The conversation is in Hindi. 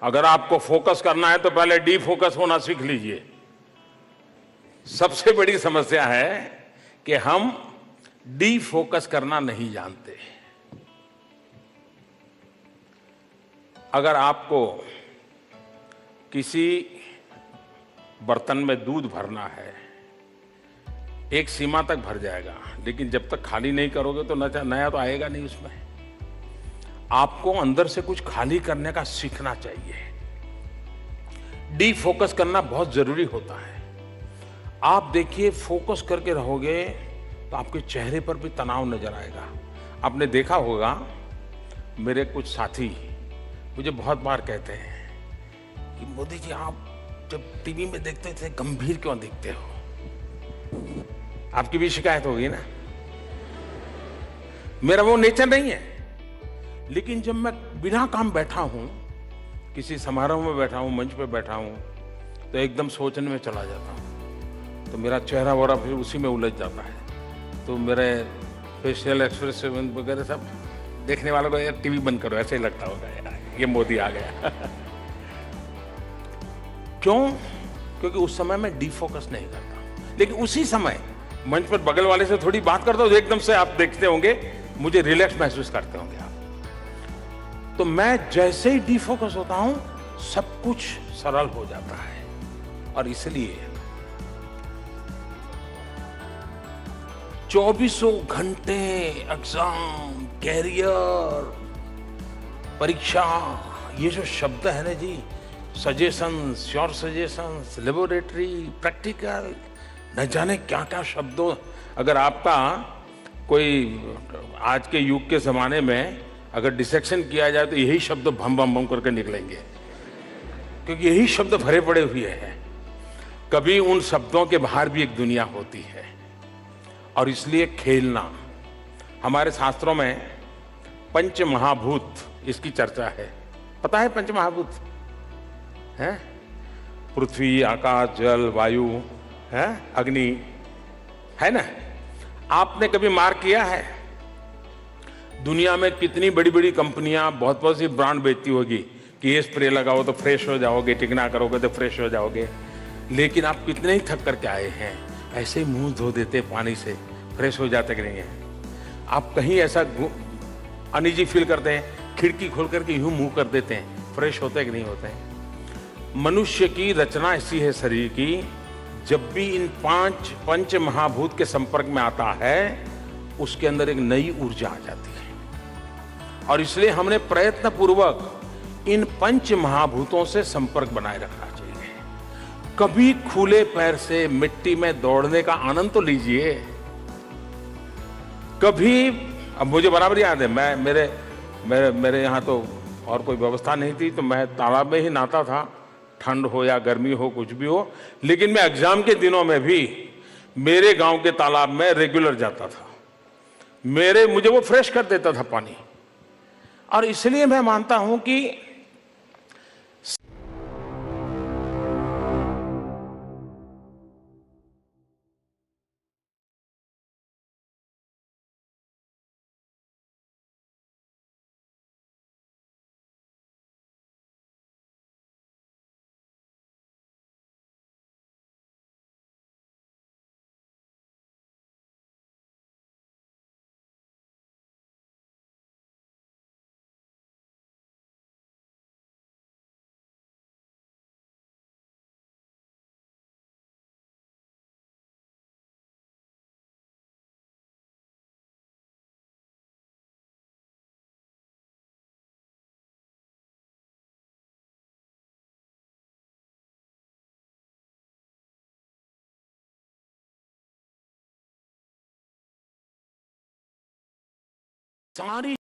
अगर आपको फोकस करना है तो पहले डी फोकस होना सीख लीजिए। सबसे बड़ी समस्या है कि हम डी फोकस करना नहीं जानते। अगर आपको किसी बर्तन में दूध भरना है, एक सीमा तक भर जाएगा, लेकिन जब तक खाली नहीं करोगे तो नया तो आएगा नहीं उसमें। आपको अंदर से कुछ खाली करने का सीखना चाहिए। डी फोकस करना बहुत जरूरी होता है। आप देखिए, फोकस करके रहोगे तो आपके चेहरे पर भी तनाव नजर आएगा। आपने देखा होगा, मेरे कुछ साथी मुझे बहुत बार कहते हैं कि मोदी जी, आप जब टीवी में देखते थे गंभीर क्यों दिखते हो? आपकी भी शिकायत होगी ना। मेरा वो नेचर नहीं है, लेकिन जब मैं बिना काम बैठा हूं, किसी समारोह में बैठा हूं, मंच पे बैठा हूं, तो एकदम सोचने में चला जाता हूं, तो मेरा चेहरा वगैरह फिर उसी में उलझ जाता है। तो मेरे फेशियल एक्सप्रेशन वगैरह सब देखने वालों को, यार टीवी बंद करो, ऐसे ही लगता होगा यार ये मोदी आ गया। क्यों? क्योंकि उस समय मैं डिफोकस नहीं करता। लेकिन उसी समय मंच पर बगल वाले से थोड़ी बात करता हूं तो एकदम से आप देखते होंगे मुझे रिलैक्स महसूस करते होंगे आप। तो मैं जैसे ही डिफोकस होता हूं, सब कुछ सरल हो जाता है। और इसलिए 24 घंटे एग्जाम, कैरियर, परीक्षा, ये जो शब्द है ना जी, suggestions, sure suggestions, laboratory, practical, न जाने क्या क्या शब्दों। अगर आपका कोई आज के युग के जमाने में अगर डिसेक्शन किया जाए तो यही शब्द भम भम भम करके निकलेंगे, क्योंकि यही शब्द भरे पड़े हुए हैं। कभी उन शब्दों के बाहर भी एक दुनिया होती है। और इसलिए खेलना, हमारे शास्त्रों में पंच महाभूत, इसकी चर्चा है। पता है पंच महाभूत है? पृथ्वी, आकाश, जल, वायु, है, अग्नि, है ना? आपने कभी मार्क किया है दुनिया में कितनी बड़ी बड़ी कंपनियां बहुत बहुत सी ब्रांड बेचती होगी कि ये स्प्रे लगाओ तो फ्रेश हो जाओगे, टिकना करोगे तो फ्रेश हो जाओगे। लेकिन आप कितने ही थक करके आए हैं, ऐसे ही मुंह धो देते पानी से, फ्रेश हो जाते कि नहीं है? आप कहीं ऐसा अनईजी फील करते हैं, खिड़की खोल करके यूं मुंह कर देते हैं, फ्रेश होते कि नहीं होते हैं? मनुष्य की रचना ऐसी है शरीर की, जब भी इन पंच महाभूत के संपर्क में आता है, उसके अंदर एक नई ऊर्जा आ जाती है। और इसलिए हमने प्रयत्न पूर्वक इन पंच महाभूतों से संपर्क बनाए रखना चाहिए। कभी खुले पैर से मिट्टी में दौड़ने का आनंद तो लीजिए। कभी, अब मुझे बराबर याद है, मैं मेरे यहाँ तो और कोई व्यवस्था नहीं थी, तो मैं तालाब में ही नहाता था, ठंड हो या गर्मी हो, कुछ भी हो। लेकिन मैं एग्जाम के दिनों में भी मेरे गांव के तालाब में रेगुलर जाता था। मुझे वो फ्रेश कर देता था पानी। और इसलिए मैं मानता हूं कि सारी